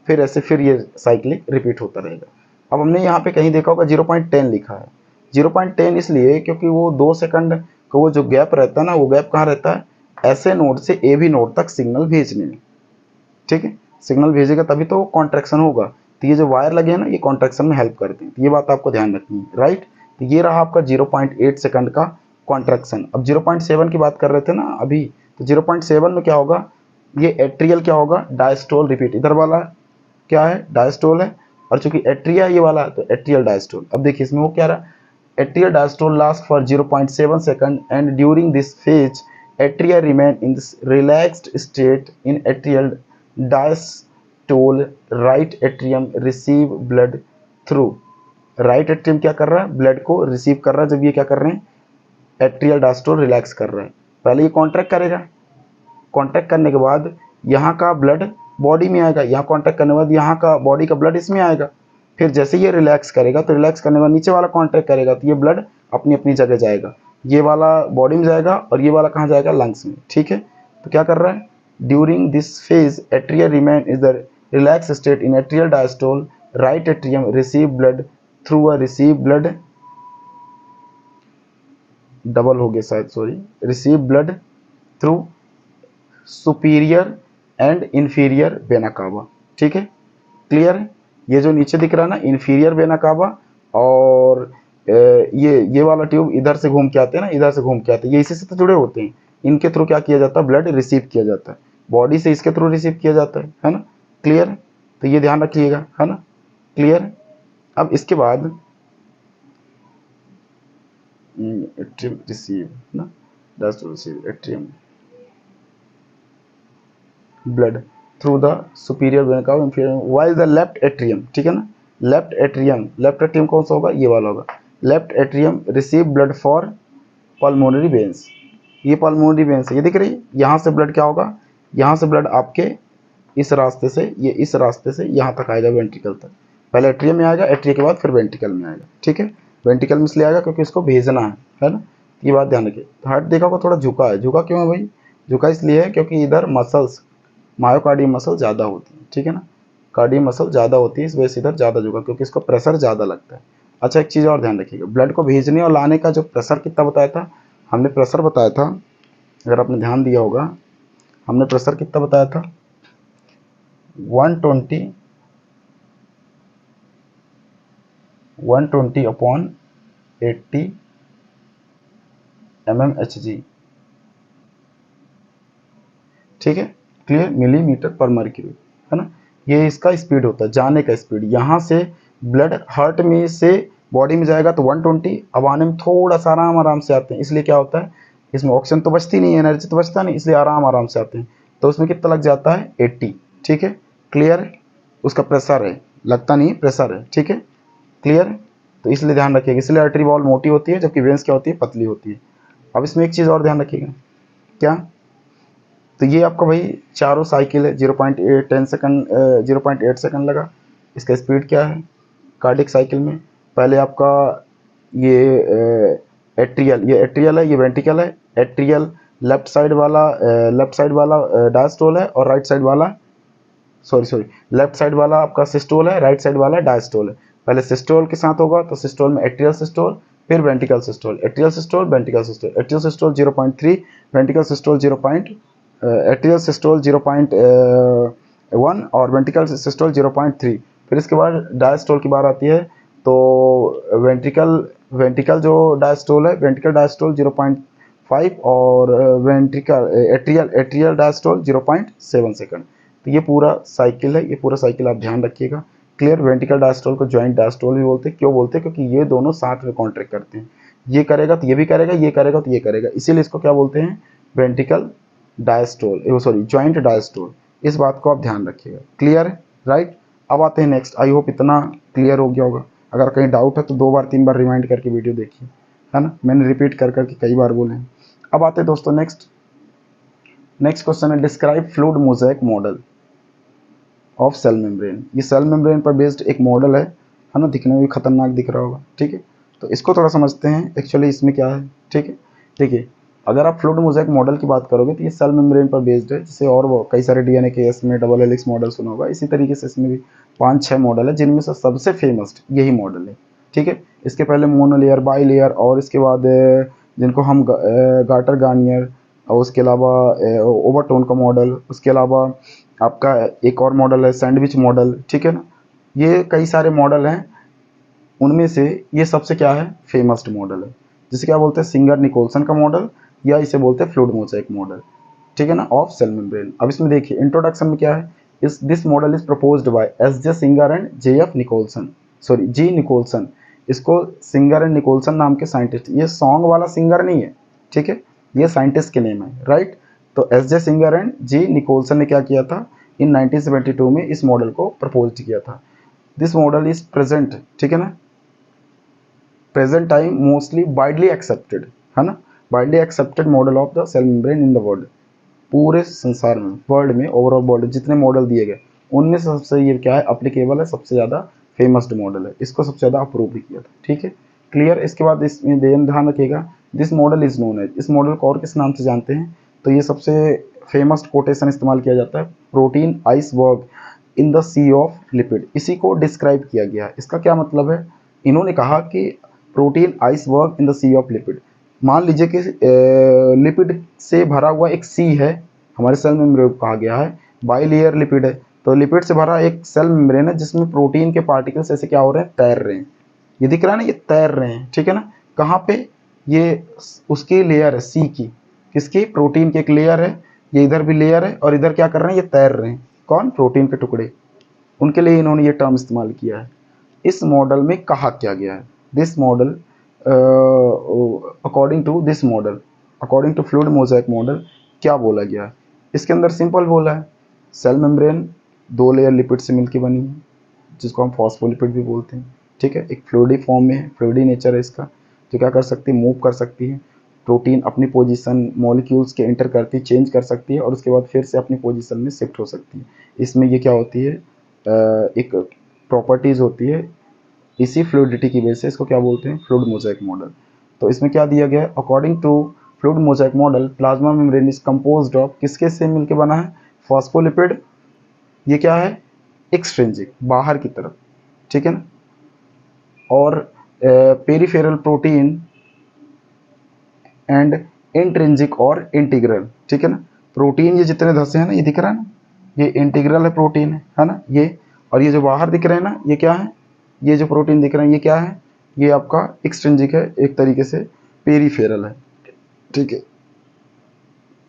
फिर ऐसे फिर ये साइक्लिक रिपीट होता रहेगा। अब हमने यहाँ पे कहीं देखा होगा 0.10 लिखा है। 0.10 इसलिए क्योंकि वो 2 सेकंड का वो जो गैप रहता है ना, वो गैप कहाँ रहता है, ऐसे नोड से ए बी नोड तक सिग्नल भेजने में। ठीक है, सिग्नल भेजेगा तभी तो कॉन्ट्रैक्शन होगा। तो ये जो वायर लगे हैं ना, ये कॉन्ट्रैक्शन में हेल्प करते हैं। तो ये बात आपको ध्यान रखनी है, राइट। तो ये रहा आपका 0.8 सेकंड का कॉन्ट्रैक्शन। अब 0.7 की बात कर रहे थे ना अभी, तो 0.7 में क्या होगा, ये एट्रियल क्या होगा, डायस्टोल रिपीट, इधर वाला क्या है, डायस्टोल है, और चूंकि एट्रिया ये वाला है तो एट्रियल डायस्टोल। अब देखिए इसमें वो क्या रहा, atrial diastole last for 0.7 second and during this phase atria remain in this relaxed state in atrial diastole, right atrium receive blood through, right atrium क्या कर रहा है, ब्लड को रिसीव कर रहा है। जब ये क्या कर रहे हैं, एट्रियल डायस्टोल रिलैक्स कर रहा है, पहले ये कॉन्ट्रैक्ट करेगा, कॉन्ट्रैक्ट करने के बाद यहाँ का ब्लड बॉडी में आएगा, यहाँ कॉन्ट्रैक्ट करने के बाद यहाँ का बॉडी का ब्लड इसमें आएगा। फिर जैसे ये रिलैक्स करेगा तो रिलैक्स करने के बाद नीचे वाला कॉन्ट्रैक्ट करेगा तो ये ब्लड अपनी अपनी जगह जाएगा, ये वाला बॉडी में जाएगा और ये वाला कहाँ जाएगा, लंग्स में। ठीक है, तो क्या कर रहा है, during this phase atria remain is the relax state in atrial diastole, right atrium receive blood through a receive blood, double हो गया शायद, sorry, receive blood through superior and inferior vena cava. ठीक है, क्लियर है। ये जो नीचे दिख रहा है ना, इन्फीरियर वेना कावा, और ये वाला ट्यूब इधर से घूम के आते हैं ना, इधर से घूम के आते हैं, ये इसी से तो जुड़े होते हैं। इनके थ्रू क्या किया जाता है, ब्लड रिसीव किया जाता है, बॉडी से इसके थ्रू रिसीव किया जाता है ना, क्लियर है। तो ये ध्यान रखिएगा, है ना, क्लियर है। अब इसके बाद एट्रियम रिसीव ना, dust receive atrium blood through the superior vena cava inferior while the left atrium. ठीक है ना, लेफ्ट एट्रियम कौन सा होगा, ये वाला होगा। Left atrium receive blood for pulmonary veins, ये पल्मोनरी वेन्स ये दिख रही है, यहाँ से ब्लड क्या होगा, यहाँ से ब्लड आपके इस रास्ते से, ये इस रास्ते से यहाँ तक आएगा वेंट्रिकल तक। पहले एट्रियम में आएगा, एट्रियम के बाद फिर वेंट्रिकल में आएगा। ठीक है, वेंट्रिकल में इसलिए आएगा क्योंकि इसको भेजना है ना, ये बात ध्यान रखिए। हार्ट देखा होगा थोड़ा झुका है, झुका क्यों है भाई, झुका इसलिए है क्योंकि इधर मसल्स, मायोकार्डियम मसल ज़्यादा होती है। ठीक है ना, कार्डियम मसल ज़्यादा होती है, इस वजह से इधर ज़्यादा झुका, क्योंकि इसको प्रेशर ज़्यादा लगता है। अच्छा, एक चीज़ और ध्यान रखिएगा, ब्लड को भेजने और लाने का जो प्रेशर कितना बताया था, हमने प्रेशर बताया था, अगर आपने ध्यान दिया होगा, हमने प्रेशर कितना बताया था, 120 अपॉन 80 mmHg। ठीक है, क्लियर, मिलीमीटर पर मर्क्यूरी, है ना। ये इसका स्पीड होता है, जाने का स्पीड। यहाँ से ब्लड हार्ट में से बॉडी में जाएगा तो 120, अब आने में थोड़ा सा आराम आराम से आते हैं। इसलिए क्या होता है, इसमें ऑक्सीजन तो बचती नहीं है, एनर्जी तो बचता नहीं, इसलिए आराम आराम से आते हैं। तो उसमें कितना लग जाता है, 80। ठीक है, क्लियर है। उसका प्रेशर है, लगता नहीं, प्रेशर है। ठीक है, क्लियर है। तो इसलिए ध्यान रखिएगा, इसलिए आर्टरी वॉल मोटी होती है जबकि वेंस क्या होती है, पतली होती है। अब इसमें एक चीज़ और ध्यान रखिएगा, क्या, तो ये आपका भाई चारों साइकिल है, 0.8 सेकंड, 0.8 सेकंड लगा। इसका स्पीड क्या है कार्डियक साइकिल में, पहले आपका ये एट्रियल, ये एट्रियल है, ये वेंट्रिकल है। एट्रियल लेफ्ट साइड वाला डायस्टोल है, और राइट साइड वाला, सॉरी लेफ्ट साइड वाला आपका सिस्टोल है, राइट साइड वाला डायस्टोल है। पहले सिस्टोल के साथ होगा तो सिस्टोल में एट्रियल सिस्टोल, फिर ventricle systole, atrial systole, ventricle systole. Atrial systole 0.3, ventricle systole 0. Atrial systole 0.1 और वेंट्रिकल सिस्टोल 0.3। फिर इसके बाद डायस्टोल की बार आती है, तो वेंट्रिकल जो डायस्टोल है, वेंट्रिकल डायस्टोल 0.5 और वेंट्रिकल एट्रियल डायस्टोल 0.7 सेकंड। तो ये पूरा साइकिल है, ये पूरा साइकिल आप ध्यान रखिएगा। क्लियर। वेंट्रिकल डायस्टोल को जॉइंट डायस्टोल भी बोलते हैं। क्यों बोलते हैं, क्योंकि ये दोनों साथ में कॉन्ट्रैक्ट करते हैं। ये करेगा तो ये भी करेगा, ये करेगा तो ये करेगा, इसीलिए इसको क्या बोलते हैं, ventricle diastole, sorry joint diastole. इस बात को आप ध्यान रखिएगा। क्लियर है, राइट। अब आते हैं नेक्स्ट। आई होप इतना क्लियर हो गया होगा। अगर कहीं डाउट है तो 2 बार 3 बार रिमाइंड करके वीडियो देखिए, है ना, मैंने रिपीट कर करके कई बार बोले हैं। अब आते हैं दोस्तों नेक्स्ट क्वेश्चन है, describe fluid mosaic model of cell membrane. ये सेल मेम्ब्रेन पर बेस्ड एक मॉडल है ना, दिखने में भी खतरनाक दिख रहा होगा। ठीक है, तो इसको थोड़ा समझते हैं एक्चुअली इसमें क्या है। ठीक है, देखिए अगर आप फ्लूइड मोज़ेक मॉडल की बात करोगे तो ये सेल मेम्ब्रेन पर बेस्ड है। जैसे और वो कई सारे डीएनए के इसमें डबल हेलिक्स मॉडल सुना होगा, इसी तरीके से इसमें भी 5-6 मॉडल है, जिनमें से सबसे फेमस यही मॉडल है। ठीक है, इसके पहले मोनोलेयर, बाई लेयर, और इसके बाद जिनको हम गार्टर गार्नियर, और उसके अलावा ओवरटोन का मॉडल, उसके अलावा आपका एक और मॉडल है सैंडविच मॉडल। ठीक है ना, ये कई सारे मॉडल हैं, उनमें से ये सबसे क्या है, फेमस मॉडल है, जिसे क्या बोलते हैं, सिंगर निकोलसन का मॉडल, या इसे बोलते हैं फ्लूइड मोज़ेक मॉडल। ठीक है ना, ऑफ सेल मेम्ब्रेन। अब इसमें देखिए इंट्रोडक्शन में क्या है, इस this model is proposed by S J. Singer and J F. Nicolson, sorry G Nicolson. इसको सिंगर एंड निकोलसन नाम के साइंटिस्ट, ये सॉन्ग वाला सिंगर नहीं है, ठीक है, ये साइंटिस्ट के नेम है, राइट। तो S J. Singer and G Nicolson ने क्या किया था, इन 1972 में इस मॉडल को प्रपोज किया था। दिस मॉडल इज प्रेजेंट, ठीक है ना, present time mostly widely accepted, है ना, widely accepted model of the cell membrane in the world. पूरे संसार में, वर्ल्ड में, ओवरऑल वर्ल्ड जितने मॉडल दिए गए उनमें से सबसे ये क्या है, अप्लीकेबल है, सबसे ज़्यादा फेमस मॉडल है, इसको सबसे ज़्यादा अप्रूव भी किया था। ठीक है, क्लियर। इसके बाद इसमें ध्यान रखिएगा, this model is known as, इस मॉडल को और किस नाम से जानते हैं, तो ये सबसे फेमस कोटेशन इस्तेमाल किया जाता है, protein iceberg in the sea of lipid. इसी को डिस्क्राइब किया गया है। इसका क्या मतलब है, इन्होंने कहा कि protein iceberg in the sea of lipid. मान लीजिए कि लिपिड से भरा हुआ एक सी है, हमारे सेल मेम्ब्रेन कहा गया है, बाई लेयर लिपिड है, तो लिपिड से भरा एक सेल मेम्ब्रेन है जिसमें प्रोटीन के पार्टिकल्स ऐसे क्या हो रहे हैं, तैर रहे हैं। ये दिख रहा है ना, ये तैर रहे हैं। ठीक है ना, कहाँ पे, ये उसकी लेयर है सी की, किसकी, प्रोटीन की एक लेयर है, ये इधर भी लेयर है, और इधर क्या कर रहे हैं, ये तैर रहे हैं। कौन, प्रोटीन के टुकड़े। उनके लिए इन्होंने ये टर्म इस्तेमाल किया है। इस मॉडल में कहा क्या गया है, this model according to fluid mosaic model क्या बोला गया है, इसके अंदर सिंपल बोला है, सेल मेम्ब्रेन 2 लेयर लिपिड से मिलकर बनी है, जिसको हम फॉस्फोलिपिड भी बोलते हैं। ठीक है, एक फ्लूइडी फॉर्म में है, फ्लूइडी नेचर है इसका, जो क्या कर सकती है, मूव कर सकती है, प्रोटीन अपनी पोजीशन मॉलिक्यूल्स के इंटर करती है, चेंज कर सकती है, और उसके बाद फिर से अपनी पोजीशन में शिफ्ट हो सकती है। इसमें ये क्या होती है, एक प्रॉपर्टीज़ होती है, इसी फ्लूइडिटी की वजह से इसको क्या बोलते हैं, फ्लूइड मोज़ेक मॉडल। तो इसमें क्या दिया गया है, according to fluid mosaic model plasma membrane is composed of, किसके से मिलके बना है, फॉस्फोलिपिड, ये क्या है, एक्सट्रिंसिक, बाहर की तरफ, ठीक है ना, और पेरिफेरल प्रोटीन एंड इंट्रिंसिक और इंटीग्रल। ठीक है ना, प्रोटीन ये जितने धसे हैं ना, ये दिख रहा है ना, ये इंटीग्रल है प्रोटीन, है ना, ये, और ये जो बाहर दिख रहे हैं ना, ये क्या है, ये जो प्रोटीन दिख रहे हैं ये क्या है, ये आपका एक्सट्रिंसिक है, एक तरीके से पेरिफेरल है। ठीक है,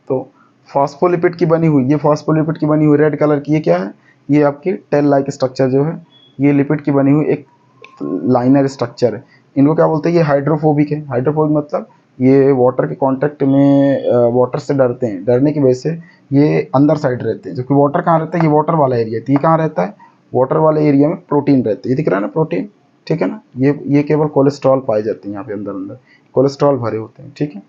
तो फॉस्फोलिपिड की बनी हुई, ये फॉस्फोलिपिड की बनी हुई रेड कलर की, ये क्या है, ये आपकी टेल लाइक स्ट्रक्चर जो है ये लिपिड की बनी हुई एक लाइनर स्ट्रक्चर है। इनको क्या बोलते हैं, ये हाइड्रोफोबिक है। हाइड्रोफोबिक मतलब ये वाटर के कांटेक्ट में वाटर से डरते हैं, डरने की वजह से ये अंदर साइड रहते हैं। जबकि वाटर कहाँ रहता है, ये वाटर वाला एरिया, तो ये कहाँ रहता है, वाटर वाले एरिया में प्रोटीन रहते हैं। ये दिख रहा है ना प्रोटीन, ठीक है ना। ये केवल कोलेस्ट्रॉल पाए जाते हैं यहाँ पे अंदर अंदर, कोलेस्ट्रॉल भरे होते हैं, ठीक है।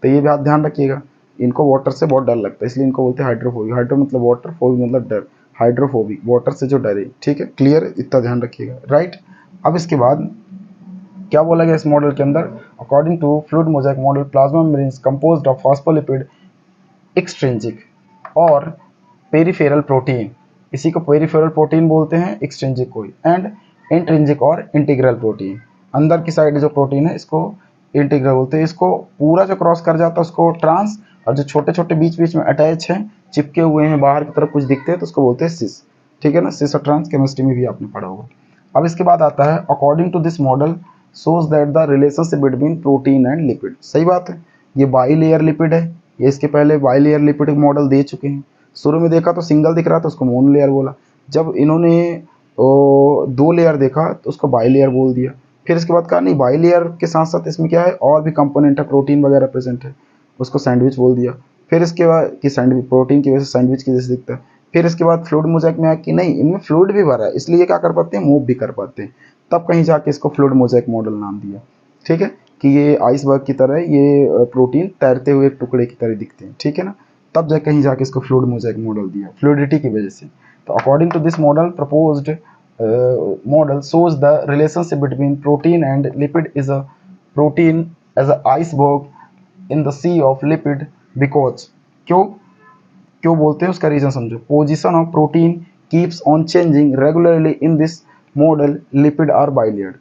तो ये बात ध्यान रखिएगा, इनको वाटर से बहुत डर लगता है, इसलिए इनको बोलते हैं हाइड्रोफोबिक। हाइड्रो मतलब वाटर, फोबिक मतलब डर, हाइड्रोफोबिक वाटर से जो डरे, ठीक है। क्लियर, इतना ध्यान रखिएगा, राइट। अब इसके बाद क्या बोला गया इस मॉडल के अंदर, according to fluid mosaic model plasma membranes composed of phospholipid extrinsic और पेरिफेरल प्रोटीन, इसी को पेरिफेरल प्रोटीन बोलते हैं, एक्सट्रिंसिक को, एंड इंट्रिंसिक और इंटीग्रल प्रोटीन। अंदर की साइड जो प्रोटीन है इसको इंटीग्रल बोलते हैं। इसको पूरा जो क्रॉस कर जाता है उसको ट्रांस, और जो छोटे छोटे बीच बीच में अटैच हैं, चिपके हुए हैं, बाहर की तरफ कुछ दिखते हैं, तो उसको बोलते हैं सिस, ठीक है ना। सिस और ट्रांस केमिस्ट्री में भी आपने पढ़ा होगा। अब इसके बाद आता है according to this model shows that the relationship between protein and lipid। सही बात है, ये बाई लेयर लिपिड है, ये इसके पहले बाई लेयर लिपिड मॉडल दे चुके हैं। शुरू में देखा तो सिंगल दिख रहा था, उसको मोनो लेयर बोला। जब इन्होंने दो लेयर देखा तो उसको बाई लेयर बोल दिया। फिर इसके बाद कहा नहीं, बाई लेयर के साथ साथ इसमें क्या है, और भी कंपोनेंट है, प्रोटीन वगैरह प्रेजेंट है, उसको सैंडविच बोल दिया। फिर इसके बाद कि सैंडविच प्रोटीन की वजह से सैंडविच की जैसे दिखता है। फिर इसके बाद फ्लूइड मोज़ेक में आया कि नहीं, इनमें फ्लूइड भी भरा है, इसलिए क्या कर पाते हैं, मूव भी कर पाते हैं। तब कहीं जाके इसको फ्लूइड मोज़ेक मॉडल नाम दिया, ठीक है, कि ये आइसबर्ग की तरह ये प्रोटीन तैरते हुए एक टुकड़े की तरह दिखते हैं, ठीक है ना। तब जा कहीं जाके इसको फ्लूइड मोज़ेक मॉडल दिया, फ्लूइडिटी की वजह से। तो according to this model proposed model shows the relationship between protein and lipid is a protein as a iceberg in the sea of lipid because क्यों क्यों बोलते हैं उसका रीजन समझो। Position of protein keeps on changing regularly in this model, lipid are bilayered.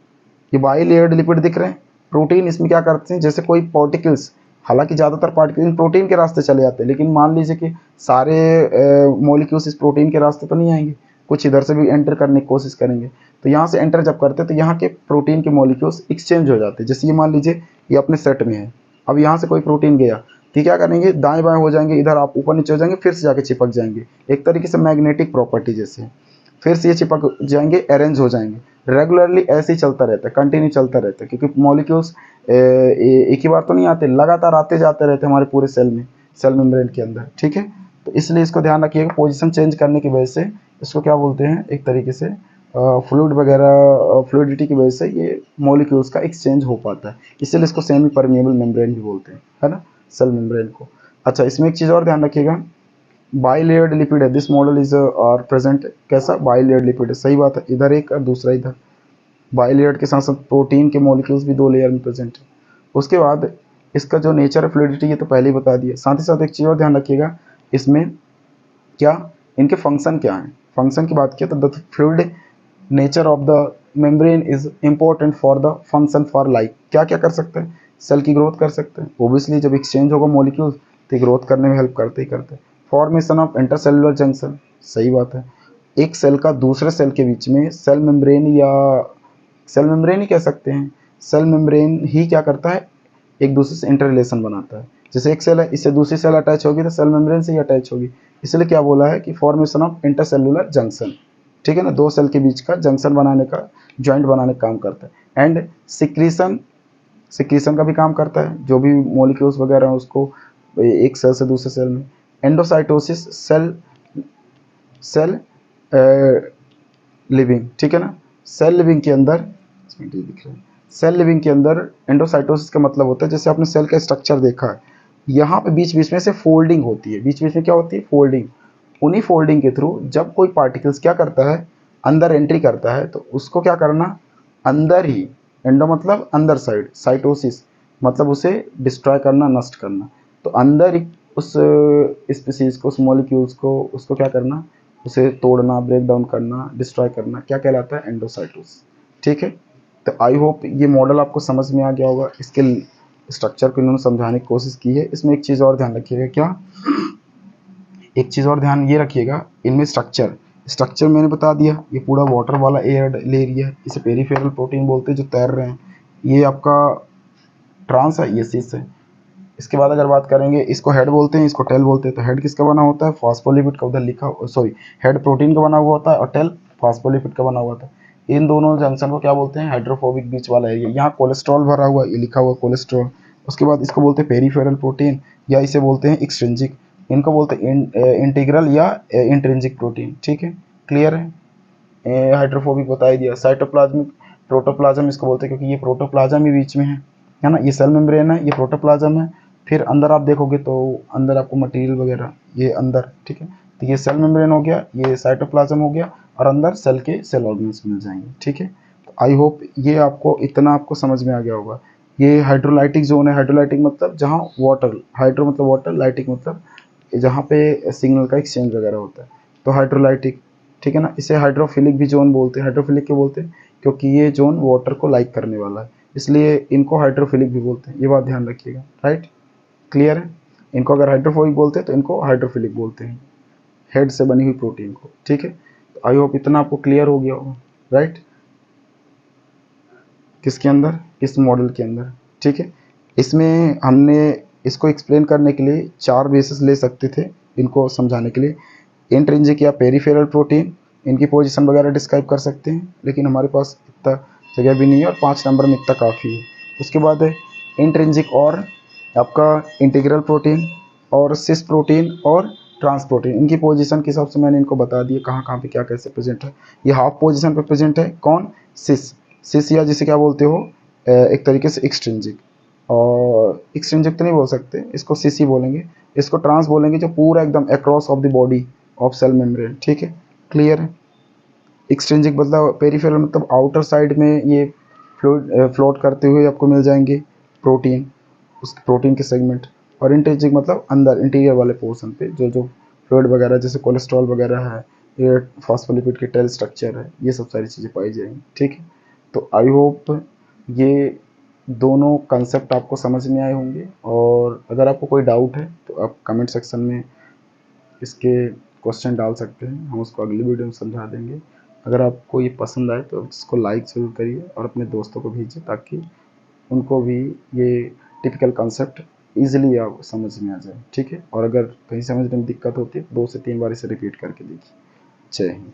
ये bilayered lipid दिख रहे हैं, प्रोटीन इसमें क्या करते हैं, जैसे कोई पार्टिकल्स, हालांकि ज़्यादातर पार्टिकल्स प्रोटीन के रास्ते चले जाते हैं, लेकिन मान लीजिए कि सारे मॉलिक्यूल्स इस प्रोटीन के रास्ते तो नहीं आएंगे, कुछ इधर से भी एंटर करने की कोशिश करेंगे। तो यहाँ से एंटर जब करते हैं तो यहाँ के प्रोटीन के मॉलिक्यूल्स एक्सचेंज हो जाते हैं। जैसे ये मान लीजिए ये अपने सेट में है, अब यहाँ से कोई प्रोटीन गया कि क्या करेंगे, दाएं बाएं हो जाएंगे, इधर आप ऊपर नीचे हो जाएंगे, फिर से जाके चिपक जाएंगे, एक तरीके से मैग्नेटिक प्रॉपर्टी जैसे। फिर से ये चिपक जाएंगे, अरेंज हो जाएंगे। रेगुलरली ऐसे ही चलता रहता है, कंटिन्यू चलता रहता है, क्योंकि मॉलिक्यूल्स एक ही बार तो नहीं आते, लगातार आते जाते रहते हैं हमारे पूरे सेल में, सेल मेम्ब्रेन के अंदर, ठीक है। तो इसलिए इसको ध्यान रखिएगा, पोजीशन चेंज करने की वजह से इसको क्या बोलते हैं, एक तरीके से फ्लूइड वगैरह, फ्लूइडिटी की वजह से ये मॉलिक्यूल्स का एक्सचेंज हो पाता है, इसलिए इसको सेमी परमिएबल मेम्ब्रेन भी बोलते हैं, है ना, सेल मेम्ब्रेन को। अच्छा, इसमें एक चीज़ और ध्यान रखिएगा, बाइलेयर्ड लिपिड है, this model is are present, कैसा बाइलेयर्ड लिपिड है, सही बात है, इधर एक और दूसरा इधर। बाइलेयर्ड के साथ साथ प्रोटीन के मॉलिक्यूल्स भी दो लेयर में प्रेजेंट है। उसके बाद इसका जो नेचर है फ्लूइडिटी, ये तो पहले ही बता दिया। साथ ही साथ एक चीज़ और ध्यान रखिएगा, इसमें क्या इनके फंक्शन क्या हैं। फंक्शन की बात किया तो the fluid nature of the membrane is important for the function for life. क्या क्या कर सकते हैं, सेल की ग्रोथ कर सकते हैं, ओबियसली जब एक्सचेंज होगा मॉलिक्यूल तो ग्रोथ करने में हेल्प करते ही करते हैं। फॉर्मेशन ऑफ इंटरसेलुलर जंक्शन, सही बात है, एक सेल का दूसरे सेल के बीच में सेल मेम्ब्रेन, या सेल मेम्ब्रेन ही कह सकते हैं, सेल मेम्ब्रेन ही क्या करता है, एक दूसरे से इंटर रिलेशन बनाता है। जैसे एक सेल है, इससे दूसरी सेल अटैच होगी तो सेल मेम्ब्रेन से ही अटैच होगी, इसलिए क्या बोला है कि फॉर्मेशन ऑफ इंटरसेलुलर जंक्शन, ठीक है ना, दो सेल के बीच का जंक्शन बनाने का, जॉइंट बनाने का काम करता है। एंड सिक्रीशन, सिक्रीशन का भी काम करता है, जो भी मॉलिक्यूल्स वगैरह हैं उसको एक सेल से दूसरे सेल में। एंडोसाइटोसिस, सेल सेल लिविंग, ठीक है ना, सेल लिविंग के अंदर, दिख रहा है, सेल लिविंग के अंदर एंडोसाइटोसिस का मतलब होता है, जैसे आपने सेल का स्ट्रक्चर देखा है, यहाँ पे बीच बीच में से फोल्डिंग होती है, बीच बीच में क्या होती है, फोल्डिंग। उन्हीं फोल्डिंग के थ्रू जब कोई पार्टिकल्स क्या करता है, अंदर एंट्री करता है, तो उसको क्या करना, अंदर ही, एंडो मतलब अंदर साइड, साइटोसिस मतलब उसे डिस्ट्रॉय करना, नष्ट करना। तो अंदर ही उस स्पीसीज को, उस मॉलिक्यूल्स को, उसको क्या करना, उसे तोड़ना, ब्रेक डाउन करना, डिस्ट्रॉय करना, क्या कहलाता है, एंडोसाइटोसिस, ठीक है। तो आई होप ये मॉडल आपको समझ में आ गया होगा, इसके स्ट्रक्चर को इन्होंने समझाने की कोशिश की है। इसमें एक चीज़ और ध्यान रखिएगा, क्या, एक चीज़ और ध्यान ये रखिएगा, इनमें स्ट्रक्चर मैंने बता दिया, ये पूरा वाटर वाला एयर एरिया है, इसे पेरिफेरल प्रोटीन बोलते हैं, जो तैर रहे हैं। ये आपका ट्रांस है, ये सिस है। इसके बाद अगर बात करेंगे, इसको हेड बोलते हैं, इसको टेल बोलते हैं। तो हेड किसका बना होता है, फॉस्फोलिपिड का, उधर लिखा, सॉरी, हेड प्रोटीन का बना हुआ होता है और टेल फॉस्फोलिपिड का बना हुआ होता है। इन दोनों जंक्शन को क्या बोलते हैं, हाइड्रोफोबिक बीच वाला एरिया। यहाँ कोलेस्ट्रॉल भरा हुआ, ये लिखा हुआ कोलेस्ट्रॉल। उसके बाद इसको बोलते हैं पेरीफेरल प्रोटीन, या इसे बोलते हैं एक्सट्रिंजिक। इनको बोलते हैं इंटीग्रल या इंट्रिंजिक प्रोटीन। ठीक है, क्लियर है। हाइड्रोफोबिक बता ही दिया। साइटोप्लाज्मिक, प्रोटोप्लाज्म इसको बोलते हैं, क्योंकि ये प्रोटोप्लाज्म ही बीच में है ना। ये सेल मेम्ब्रेन है, ये प्रोटोप्लाज्म है। फिर अंदर आप देखोगे तो अंदर आपको मटेरियल वगैरह ये अंदर, ठीक है। तो ये सेल मेम्ब्रेन हो गया, ये साइटोप्लाज्म हो गया, और अंदर सेल के सेल ऑर्गन्स मिल जाएंगे। ठीक है, तो आई होप ये आपको इतना आपको समझ में आ गया होगा। ये हाइड्रोलाइटिक जोन है। हाइड्रोलाइटिक मतलब जहाँ वाटर, हाइड्रो मतलब वाटर, लाइटिक मतलब जहाँ पे सिग्नल का एक्सचेंज वगैरह होता है, तो हाइड्रोलाइटिक। ठीक है ना। इसे हाइड्रोफिलिक भी जोन बोलते हैं। हाइड्रोफिलिक क्यों बोलते हैं, क्योंकि ये जोन वाटर को लाइक करने वाला है, इसलिए इनको हाइड्रोफिलिक भी बोलते हैं। ये बात ध्यान रखिएगा, राइट, क्लियर है। इनको अगर हाइड्रोफोबिक बोलते हैं तो इनको हाइड्रोफिलिक बोलते हैं, हेड से बनी हुई प्रोटीन को। ठीक है, तो आई होप इतना आपको क्लियर हो गया होगा, राइट। किसके अंदर, किस मॉडल के अंदर। ठीक है, इसमें हमने इसको एक्सप्लेन करने के लिए 4 बेसिस ले सकते थे इनको समझाने के लिए। इंट्रिंसिक या पेरीफेरल प्रोटीन, इनकी पोजीशन वगैरह डिस्क्राइब कर सकते हैं, लेकिन हमारे पास इतना जगह भी नहीं है और 5 नंबर में इतना काफ़ी है। उसके बाद है इंट्रिंसिक और आपका इंटीग्रल प्रोटीन और सिस प्रोटीन और ट्रांस प्रोटीन। इनकी पोजीशन के हिसाब से मैंने इनको बता दिया कहाँ कहाँ पे क्या कैसे प्रेजेंट है। ये हाफ पोजीशन पे प्रेजेंट है, कौन, सिस। सिस या जिसे क्या बोलते हो, एक तरीके से एक्सट्रिंसिक। और एक्सट्रिंसिक तो नहीं बोल सकते, इसको सिस ही बोलेंगे। इसको ट्रांस बोलेंगे जो पूरा एकदम across of the body of cell membrane. ठीक है, क्लियर है। एक्सट्रिंसिक मतलब पेरीफेरल मतलब आउटर साइड में ये फ्लोट करते हुए आपको मिल जाएंगे प्रोटीन, उस प्रोटीन के सेगमेंट। और इंट्रिंसिक मतलब अंदर इंटीरियर वाले पोर्शन पे जो जो फ्लूइड वगैरह जैसे कोलेस्ट्रॉल वगैरह है, ये फॉस्फोलिपिड के टेल स्ट्रक्चर है, ये सब सारी चीज़ें पाई जाएंगी। ठीक है, तो आई होप ये दोनों कंसेप्ट आपको समझ में आए होंगे। और अगर आपको कोई डाउट है तो आप कमेंट सेक्शन में इसके क्वेश्चन डाल सकते हैं, हम उसको अगली वीडियो में समझा देंगे। अगर आपको ये पसंद आए तो इसको लाइक ज़रूर करिए और अपने दोस्तों को भेजिए, ताकि उनको भी ये टिपिकल कंसेप्ट ईजिली आप समझ में आ जाए। ठीक है, और अगर कहीं समझने में दिक्कत होती है तो 2 से 3 बार इसे रिपीट करके देखिए। जय हिंद।